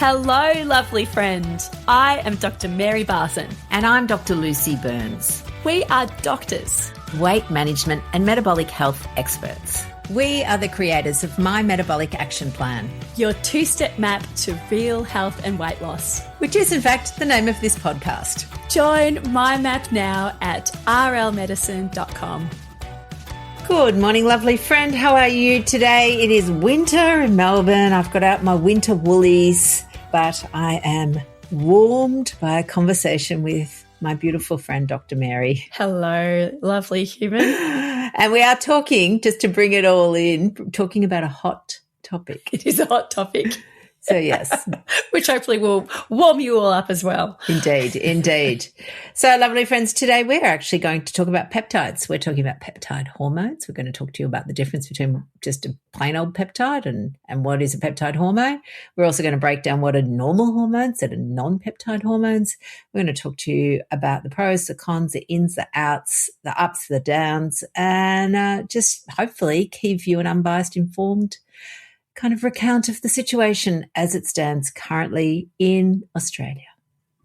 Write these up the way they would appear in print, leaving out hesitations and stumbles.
Hello, lovely friend. I am Dr. Mary Barson. And I'm Dr. Lucy Burns. We are doctors, weight management and metabolic health experts. We are the creators of My Metabolic Action Plan, your two-step map to real health and weight loss, which is in fact the name of this podcast. Join my map now at rlmedicine.com. Good morning, lovely friend. How are you today? It is winter in Melbourne. I've got out my winter woolies, but I am warmed by a conversation with my beautiful friend, Dr. Mary. Hello, lovely human. And we are talking, just to bring it all in, talking about a hot topic. It is a hot topic. So, yes. Which hopefully will warm you all up as well. Indeed, indeed. So, lovely friends, today we're actually going to talk about peptides. We're talking about peptide hormones. We're going to talk to you about the difference between just a plain old peptide and what is a peptide hormone. We're also going to break down what are normal hormones that are non-peptide hormones. We're going to talk to you about the pros, the cons, the ins, the outs, the ups, the downs, and just hopefully give you an unbiased, informed kind of recount of the situation as it stands currently in Australia.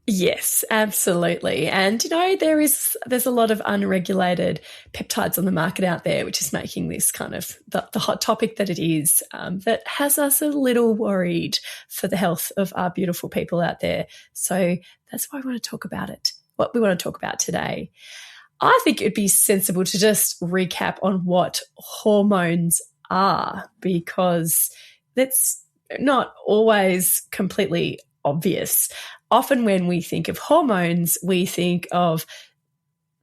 Yes, absolutely. And, you know, there's a lot of unregulated peptides on the market out there, which is making this kind of the hot topic that it is, that has us a little worried for the health of our beautiful people out there. So that's why I want to talk about it, what we want to talk about today. I think it'd be sensible to just recap on what hormones are, because that's not always completely obvious. Often when we think of hormones, we think of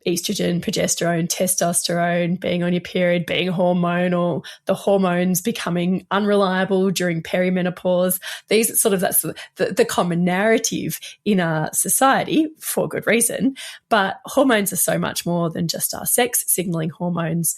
estrogen, progesterone, testosterone, being on your period, being hormonal, the hormones becoming unreliable during perimenopause. That's the common narrative in our society, for good reason. But hormones are so much more than just our sex signaling hormones.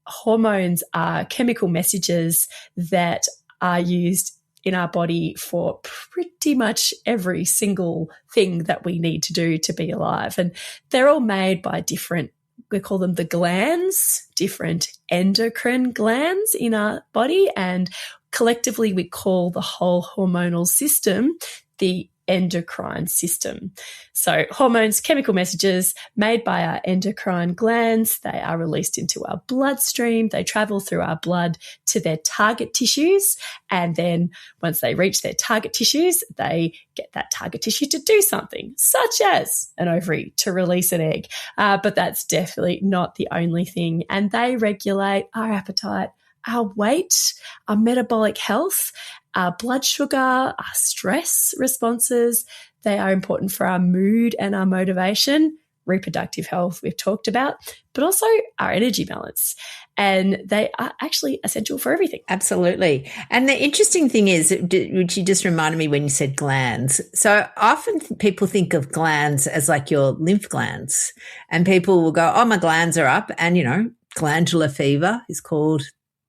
Hormones are chemical messages that are used in our body for pretty much every single thing that we need to do to be alive. And they're all made by different, we call them the glands, different endocrine glands in our body. And collectively, we call the whole hormonal system the endocrine system. So hormones, chemical messages made by our endocrine glands, they are released into our bloodstream. They travel through our blood to their target tissues. And then once they reach their target tissues, they get that target tissue to do something, such as an ovary to release an egg. But that's definitely not the only thing. And they regulate our appetite, our weight, our metabolic health, our blood sugar, our stress responses. They are important for our mood and our motivation, reproductive health we've talked about, but also our energy balance. And they are actually essential for everything. Absolutely. And the interesting thing is, which you just reminded me when you said glands. So often people think of glands as like your lymph glands, and people will go, oh, my glands are up. And, you know, glandular fever is called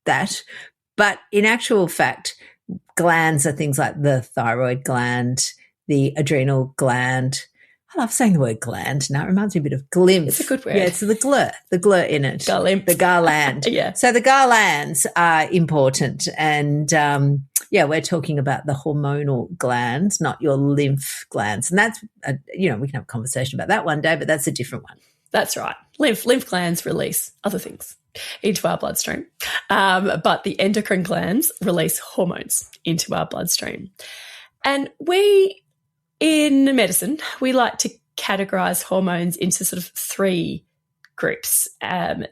that. But in actual fact, glands are things like the thyroid gland, the adrenal gland. I love saying the word gland. Now it reminds me a bit of glimpse. It's a good word. Yeah, it's the glur in it. The garland. Yeah. So the garlands are important. And, we're talking about the hormonal glands, not your lymph glands. And that's, we can have a conversation about that one day, but that's a different one. That's right. Lymph glands release other things into our bloodstream. But the endocrine glands release hormones into our bloodstream. And we, in medicine, we like to categorize hormones into sort of three groups.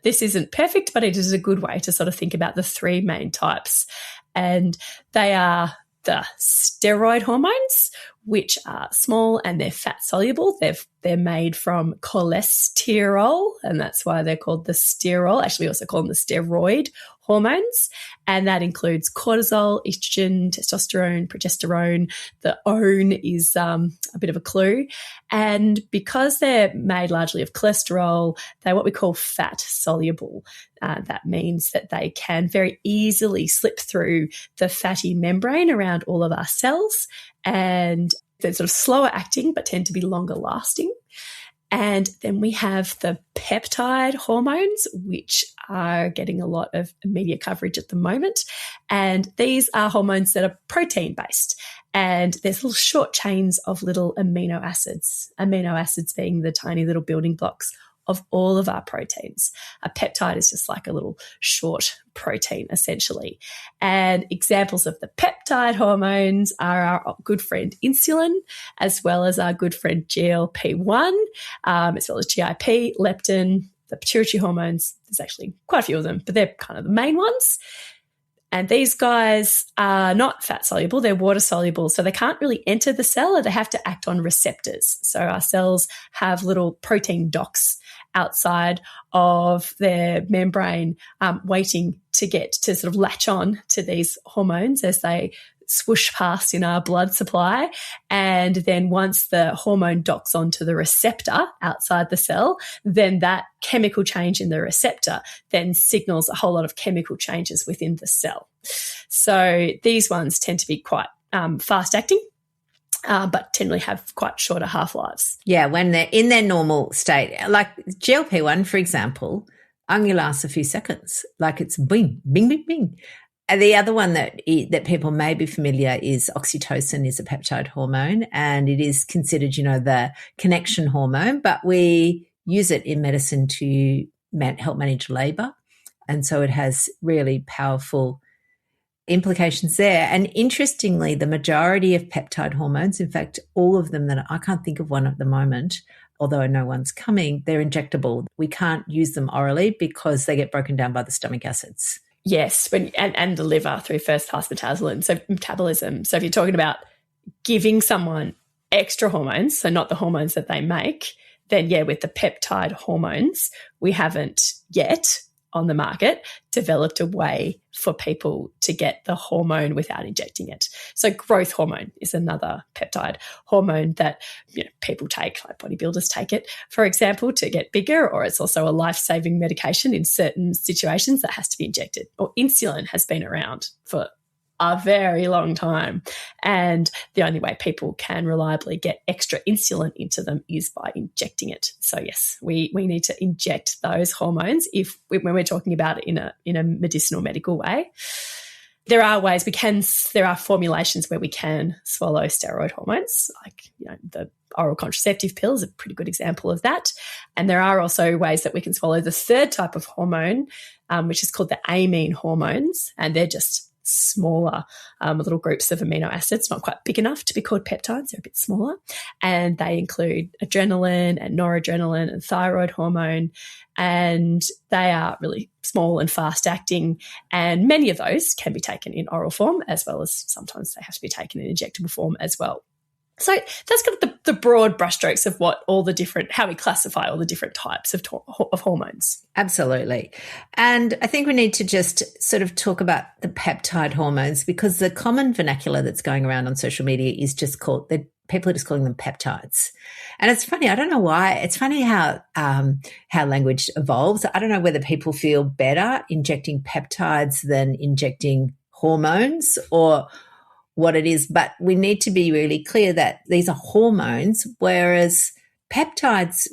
This isn't perfect, but it is a good way to sort of think about the three main types. And they are the steroid hormones, which are small and they're fat soluble. They're made from cholesterol, and that's why they're called the sterol. Actually, we also call them the steroid hormones, and that includes cortisol, estrogen, testosterone, progesterone. The ON is a bit of a clue. And because they're made largely of cholesterol, they're what we call fat soluble. That means that they can very easily slip through the fatty membrane around all of our cells, and they're sort of slower acting but tend to be longer lasting. And then we have the peptide hormones, which are getting a lot of media coverage at the moment. And these are hormones that are protein-based. And there's little short chains of little amino acids being the tiny little building blocks of all of our proteins. A peptide is just like a little short protein, essentially. And examples of the peptide hormones are our good friend insulin, as well as our good friend GLP-1, as well as GIP, leptin, the pituitary hormones. There's actually quite a few of them, but they're kind of the main ones. And these guys are not fat soluble, they're water soluble. So they can't really enter the cell, or they have to act on receptors. So our cells have little protein docks outside of their membrane, waiting to get to sort of latch on to these hormones as they swoosh past in our blood supply. And then once the hormone docks onto the receptor outside the cell, then that chemical change in the receptor then signals a whole lot of chemical changes within the cell. So these ones tend to be quite fast acting. But generally have quite shorter half-lives. Yeah, when they're in their normal state. Like GLP-1, for example, only lasts a few seconds. Like it's bing, bing, bing, bing. And the other one that people may be familiar is oxytocin is a peptide hormone, and it is considered, the connection hormone, but we use it in medicine to help manage labour. And so it has really powerful implications there. And interestingly, the majority of peptide hormones, in fact, all of them that I can't think of one at the moment, although I know one's coming, they're injectable. We can't use them orally because they get broken down by the stomach acids. Yes, and the liver through first-pass metabolism. So if you're talking about giving someone extra hormones, so not the hormones that they make, then yeah, with the peptide hormones, we haven't yet on the market developed a way for people to get the hormone without injecting it. So growth hormone is another peptide hormone that people take, like bodybuilders take it, for example, to get bigger, or it's also a life-saving medication in certain situations that has to be injected. Or insulin has been around for a very long time. And the only way people can reliably get extra insulin into them is by injecting it. So yes, we need to inject those hormones when we're talking about it in a medicinal medical way. There are ways there are formulations where we can swallow steroid hormones, like the oral contraceptive pill is a pretty good example of that. And there are also ways that we can swallow the third type of hormone, which is called the amine hormones, and they're just smaller little groups of amino acids, not quite big enough to be called peptides. They're a bit smaller, and they include adrenaline and noradrenaline and thyroid hormone, and they are really small and fast acting, and many of those can be taken in oral form, as well as sometimes they have to be taken in injectable form as well. So that's kind of the broad brushstrokes of how we classify all the different types of hormones. Absolutely. And I think we need to just sort of talk about the peptide hormones, because the common vernacular that's going around on social media is just people are just calling them peptides. And it's funny, I don't know why. It's funny how language evolves. I don't know whether people feel better injecting peptides than injecting hormones or what it is, but we need to be really clear that these are hormones, whereas peptides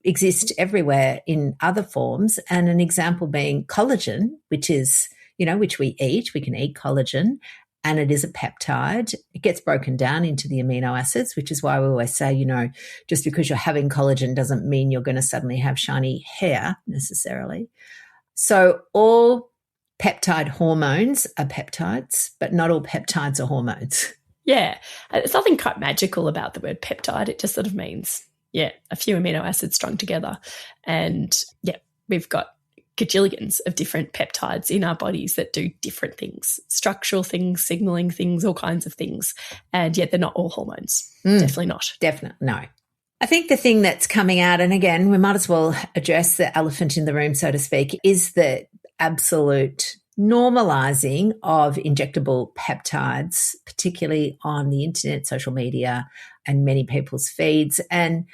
exist everywhere in other forms. And an example being collagen, which is, which we eat. We can eat collagen, and it is a peptide. It gets broken down into the amino acids, which is why we always say, just because you're having collagen doesn't mean you're going to suddenly have shiny hair necessarily. So all peptide hormones are peptides, but not all peptides are hormones. Yeah. There's nothing quite magical about the word peptide. It just sort of means, a few amino acids strung together. And, we've got gajillions of different peptides in our bodies that do different things, structural things, signaling things, all kinds of things. And yet they're not all hormones. Definitely not. Definitely, no. I think the thing that's coming out, and again, we might as well address the elephant in the room, so to speak, is the absolute normalizing of injectable peptides, particularly on the internet, social media, and many people's feeds. And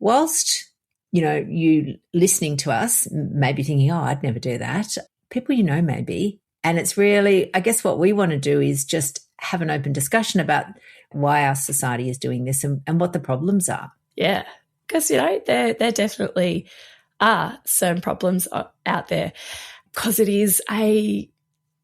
whilst, you listening to us may be thinking, I'd never do that, people maybe. And it's really, I guess what we want to do is just have an open discussion about why our society is doing this and what the problems are. Yeah. because, there definitely are some problems out there because it is a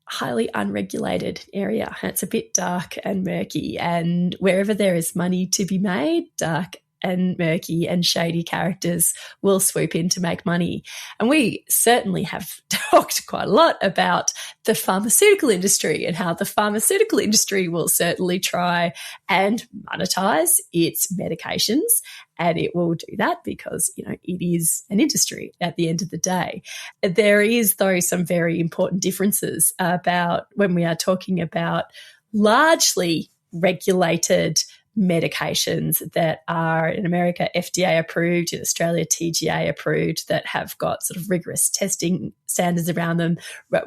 highly unregulated area. It's a bit dark and murky, and wherever there is money to be made, dark and murky and shady characters will swoop in to make money. And we certainly have talked quite a lot about the pharmaceutical industry and how the pharmaceutical industry will certainly try and monetize its medications. And it will do that because, it is an industry at the end of the day. There is, though, some very important differences about when we are talking about largely regulated medications that are in America FDA approved, in Australia TGA approved, that have got sort of rigorous testing standards around them,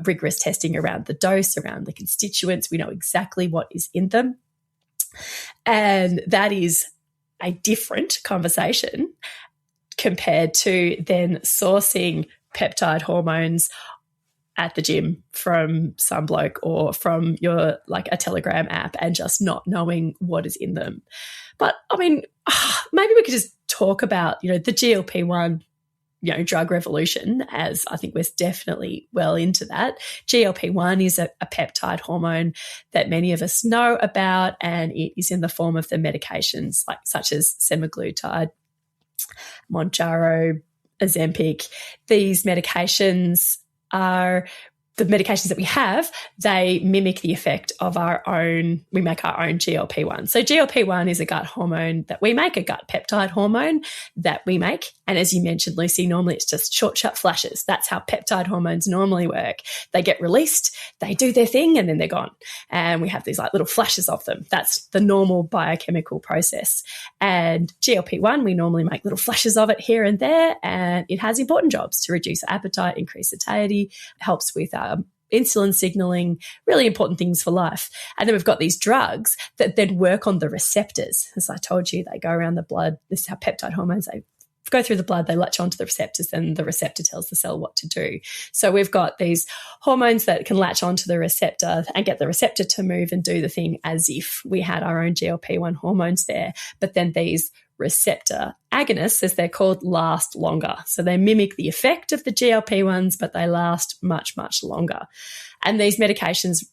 rigorous testing around the dose, around the constituents. We know exactly what is in them. And that is a different conversation compared to then sourcing peptide hormones at the gym from some bloke or from your a Telegram app and just not knowing what is in them. But I mean, maybe we could just talk about, the GLP-1, drug revolution, as I think we're definitely well into that. GLP-1 is a peptide hormone that many of us know about, and it is in the form of the medications such as semaglutide, Mounjaro, Ozempic. These medications are the medications that we have. They mimic the effect of we make our own GLP-1. So GLP-1 is a gut hormone that we make, a gut peptide hormone that we make. And as you mentioned, Lucy, normally it's just short, sharp flashes. That's how peptide hormones normally work. They get released, they do their thing, and then they're gone. And we have these little flashes of them. That's the normal biochemical process. And GLP-1, we normally make little flashes of it here and there, and it has important jobs to reduce appetite, increase satiety, helps with insulin signaling, really important things for life. And then we've got these drugs that then work on the receptors. As I told you, they go around the blood. This is how peptide hormones, they go through the blood, they latch onto the receptors, and the receptor tells the cell what to do. So we've got these hormones that can latch onto the receptor and get the receptor to move and do the thing as if we had our own GLP-1 hormones there. But then these receptor agonists, as they're called, last longer. So they mimic the effect of the GLP-1s, but they last much, much longer. And these medications,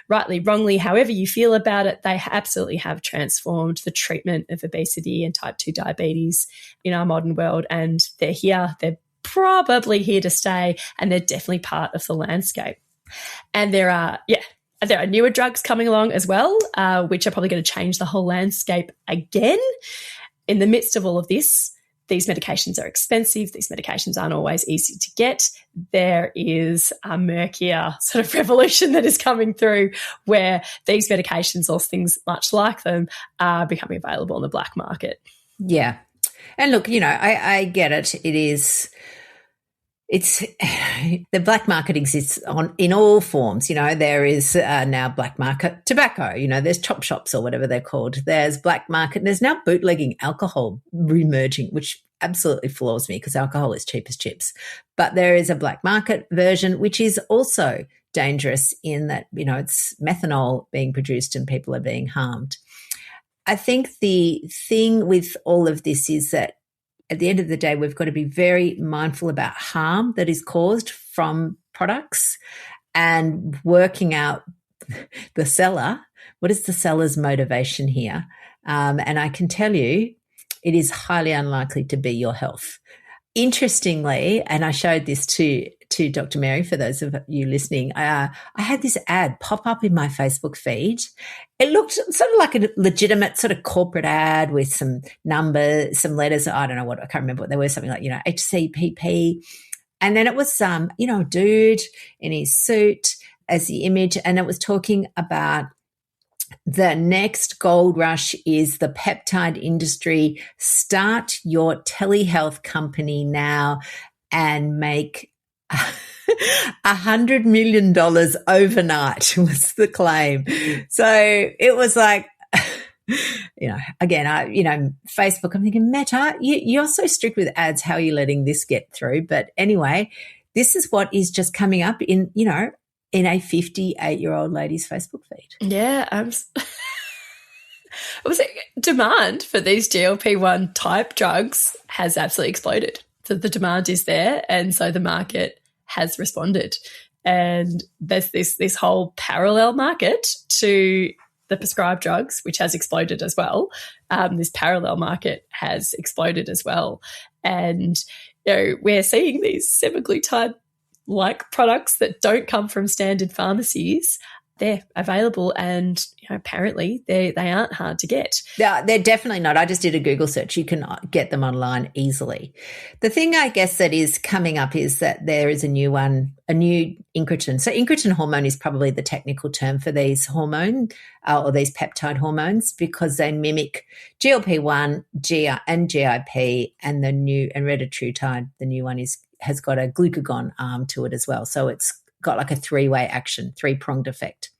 rightly, wrongly, however you feel about it, they absolutely have transformed the treatment of obesity and type 2 diabetes in our modern world. And they're here. They're probably here to stay, and they're definitely part of the landscape. And there are newer drugs coming along as well, which are probably going to change the whole landscape again. In the midst of all of this, these medications are expensive. These medications aren't always easy to get. There is a murkier sort of revolution that is coming through where these medications or things much like them are becoming available on the black market. Yeah. And look, I get it. It's the black market exists in all forms. There is now black market tobacco. There's chop shops or whatever they're called. There's black market. And there's now bootlegging alcohol reemerging, which absolutely floors me because alcohol is cheap as chips. But there is a black market version, which is also dangerous in that, it's methanol being produced and people are being harmed. I think the thing with all of this is that at the end of the day, we've got to be very mindful about harm that is caused from products and working out the seller. What is the seller's motivation here? And I can tell you, it is highly unlikely to be your health. Interestingly, and I showed this to Dr. Mary, for those of you listening, I had this ad pop up in my Facebook feed. It looked sort of like a legitimate sort of corporate ad with some numbers, some letters. I don't know what, I can't remember what they were, something like, HCPP. And then it was a dude in his suit as the image, and it was talking about the next gold rush is the peptide industry. Start your telehealth company now and make $100 million overnight was the claim. So it was like, again, Facebook, I'm thinking, Meta, you're so strict with ads. How are you letting this get through? But anyway, this is what is just coming up in a 58-year-old lady's Facebook feed. Yeah, Demand for these GLP-1 type drugs has absolutely exploded. So the demand is there, and so the market has responded. And there's this whole parallel market to the prescribed drugs, which has exploded as well. This parallel market has exploded as well. And we're seeing these semaglutide-like products that don't come from standard pharmacies. They're available, and apparently they aren't hard to get. They're definitely not. I just did a Google search. You can get them online easily. The thing I guess that is coming up is that there is a new incretin. So incretin hormone is probably the technical term for these hormone or these peptide hormones, because they mimic GLP-1, and GIP, and the new and retatrutide. The new one has got a glucagon arm to it as well. So it's got like a three-way action, three-pronged effect.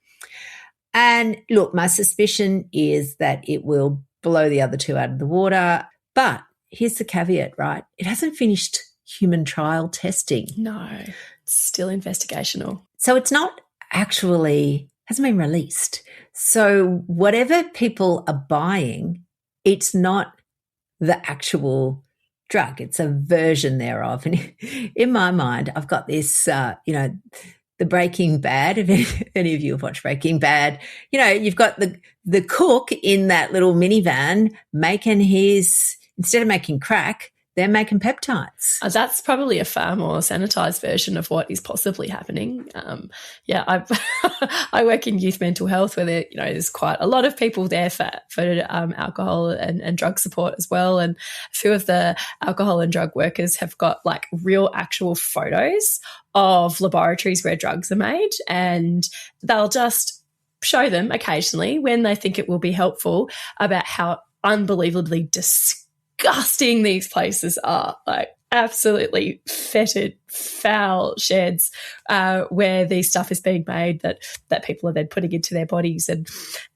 And look, my suspicion is that it will blow the other two out of the water. But here's the caveat, right? It hasn't finished human trial testing. No, it's still investigational. So it's not actually, hasn't been released. So whatever people are buying, it's not the actual drug. It's a version thereof. And in my mind, I've got this, the Breaking Bad, if any of you have watched Breaking Bad, you've got the cook in that little minivan instead of making crack, they're making peptides. That's probably a far more sanitized version of what is possibly happening. I work in youth mental health, where there's quite a lot of people there for alcohol and drug support as well. And a few of the alcohol and drug workers have got like real actual photos of laboratories where drugs are made, and they'll just show them occasionally when they think it will be helpful about how unbelievably disgusting these places are, like absolutely fetid, foul sheds where this stuff is being made that people are then putting into their bodies.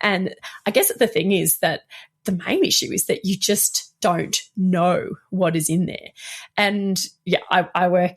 And I guess the thing is that the main issue is that you just don't know what is in there. And I work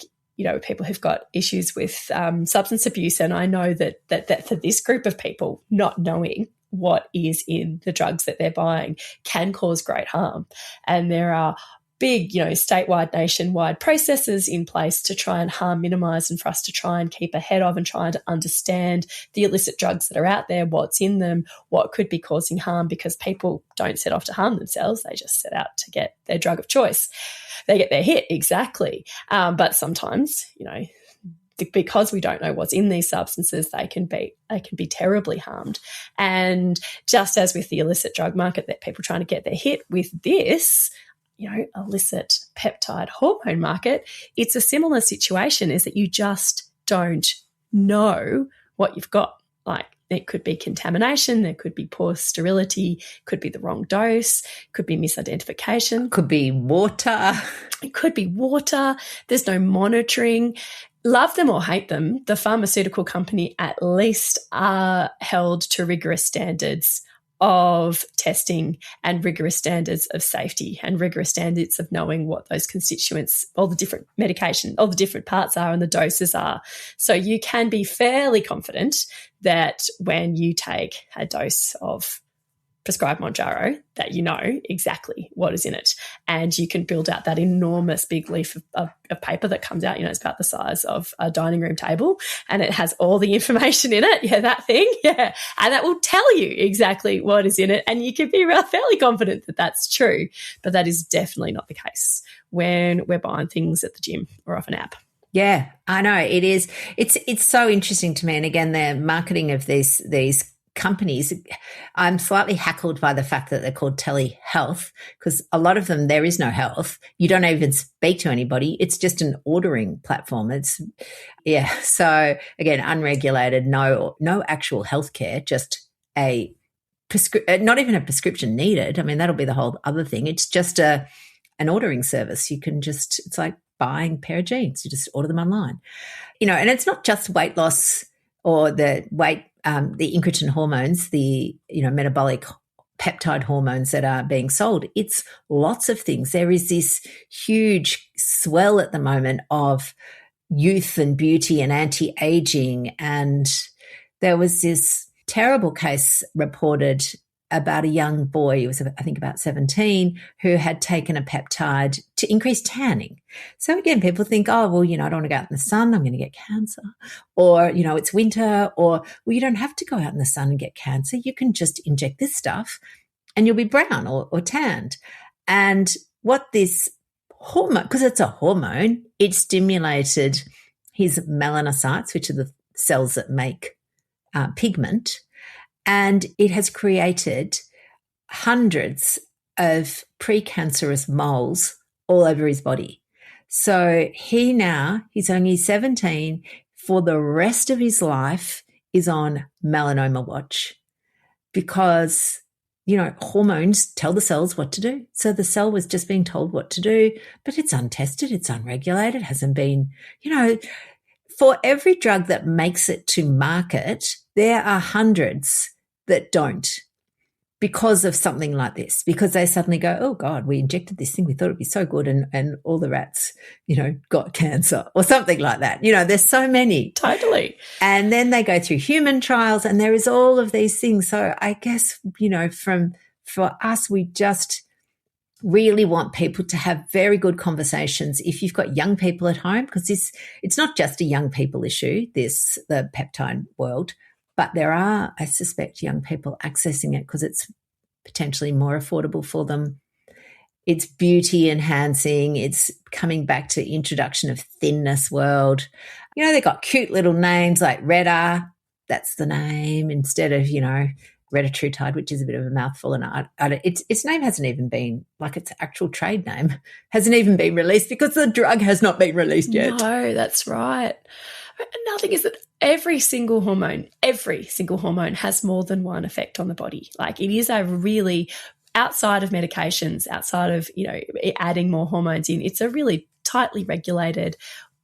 people who've got issues with substance abuse, and I know that for this group of people, not knowing what is in the drugs that they're buying can cause great harm. And there are big, statewide, nationwide processes in place to try and harm minimize, and for us to try and keep ahead of and trying to understand the illicit drugs that are out there, what's in them, what could be causing harm, because people don't set off to harm themselves. They just set out to get their drug of choice. They get their hit, exactly. But sometimes, because we don't know what's in these substances, they can be terribly harmed. And just as with the illicit drug market, that people trying to get their hit, with this, illicit peptide hormone market, it's a similar situation, is that you just don't know what you've got. Like, it could be contamination, there could be poor sterility, could be the wrong dose, could be misidentification. Could be water. It could be water. There's no monitoring. Love them or hate them, the pharmaceutical company at least are held to rigorous standards of testing and rigorous standards of safety and rigorous standards of knowing what those constituents, all the different medication, all the different parts are and the doses are. So you can be fairly confident that when you take a dose of prescribed Mounjaro, that you know exactly what is in it. And you can build out that enormous big leaf of paper that comes out, it's about the size of a dining room table, and it has all the information in it. Yeah, that thing. Yeah. And that will tell you exactly what is in it. And you can be fairly confident that that's true. But that is definitely not the case when we're buying things at the gym or off an app. Yeah, I know it is. It's so interesting to me. And again, the marketing of these companies, I'm slightly hackled by the fact that they're called telehealth, because a lot of them, there is no health. You don't even speak to anybody. It's just an ordering platform. So again, unregulated, no actual healthcare, just not even a prescription needed. I mean, that'll be the whole other thing. It's just an ordering service. It's like buying a pair of jeans. You just order them online. And it's not just weight loss or the incretin hormones, the metabolic peptide hormones that are being sold. It's lots of things. There is this huge swell at the moment of youth and beauty and anti-aging, and there was this terrible case reported about a young boy, he was, I think, about 17, who had taken a peptide to increase tanning. So again, people think, oh, well, I don't want to go out in the sun, I'm going to get cancer. Or, it's winter, or, well, you don't have to go out in the sun and get cancer. You can just inject this stuff and you'll be brown or tanned. And what this hormone, because it's a hormone, it stimulated his melanocytes, which are the cells that make pigment, and it has created hundreds of precancerous moles all over his body. So he's only 17, for the rest of his life is on melanoma watch because, hormones tell the cells what to do. So the cell was just being told what to do, but it's untested, it's unregulated, hasn't been, for every drug that makes it to market, there are hundreds that don't because of something like this, because they suddenly go, oh God, we injected this thing, we thought it'd be so good, and all the rats, got cancer or something like that. There's so many. Totally. And then they go through human trials and there is all of these things. So I guess, for us, we just really want people to have very good conversations. If you've got young people at home, because it's not just a young people issue, the peptide world, but there are, I suspect, young people accessing it because it's potentially more affordable for them. It's beauty enhancing. It's coming back to introduction of thinness world. They've got cute little names like Retta, that's the name, instead of, retatrutide, which is a bit of a mouthful, and its name hasn't even been, like its actual trade name, hasn't even been released because the drug has not been released yet. No, that's right. Another thing is that every single hormone has more than one effect on the body. Like, it is a really, outside of medications, outside of, adding more hormones in, it's a really tightly regulated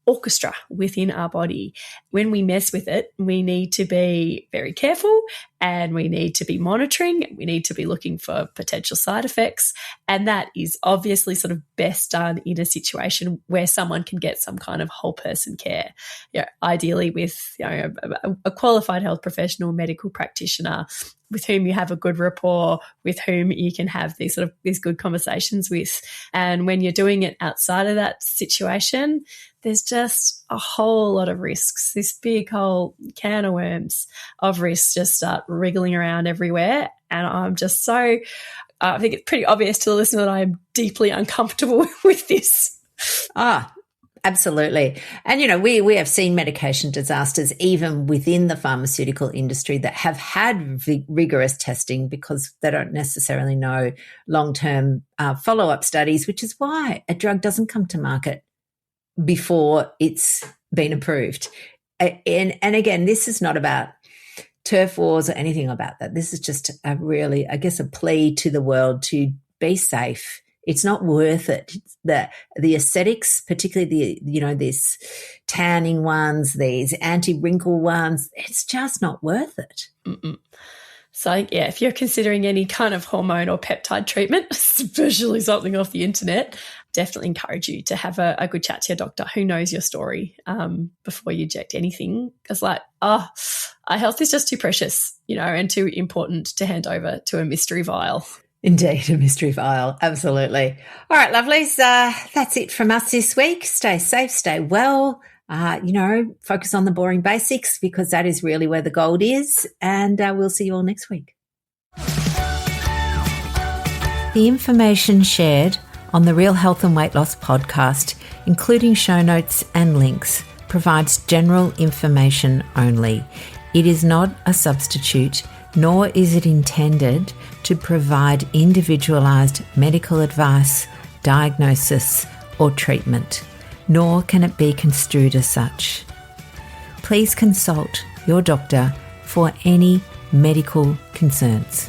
orchestra within our body. When we mess with it, we need to be very careful, and we need to be monitoring. We need to be looking for potential side effects. And that is obviously sort of best done in a situation where someone can get some kind of whole person care, ideally with a qualified health professional, medical practitioner, with whom you have a good rapport, with whom you can have these good conversations with. And when you're doing it outside of that situation, there's just a whole lot of risks. This big whole can of worms of risks just start wriggling around everywhere. And I'm just so, I think it's pretty obvious to the listener that I am deeply uncomfortable with this. Absolutely. And, we have seen medication disasters even within the pharmaceutical industry that have had rigorous testing because they don't necessarily know long-term follow-up studies, which is why a drug doesn't come to market before it's been approved. And again, this is not about turf wars or anything about that. This is just a really, I guess, a plea to the world to be safe. It's not worth it. The aesthetics, particularly this tanning ones, these anti-wrinkle ones, it's just not worth it. Mm-mm. So, if you're considering any kind of hormone or peptide treatment, especially something off the internet, definitely encourage you to have a good chat to your doctor who knows your story before you inject anything. Because our health is just too precious, and too important to hand over to a mystery vial. Indeed, a mystery vial. Absolutely. All right, lovelies. That's it from us this week. Stay safe, stay well. Focus on the boring basics because that is really where the gold is. And we'll see you all next week. The information shared on the Real Health and Weight Loss podcast, including show notes and links, provides general information only. It is not a substitute, nor is it intended to provide individualised medical advice, diagnosis, or treatment, nor can it be construed as such. Please consult your doctor for any medical concerns.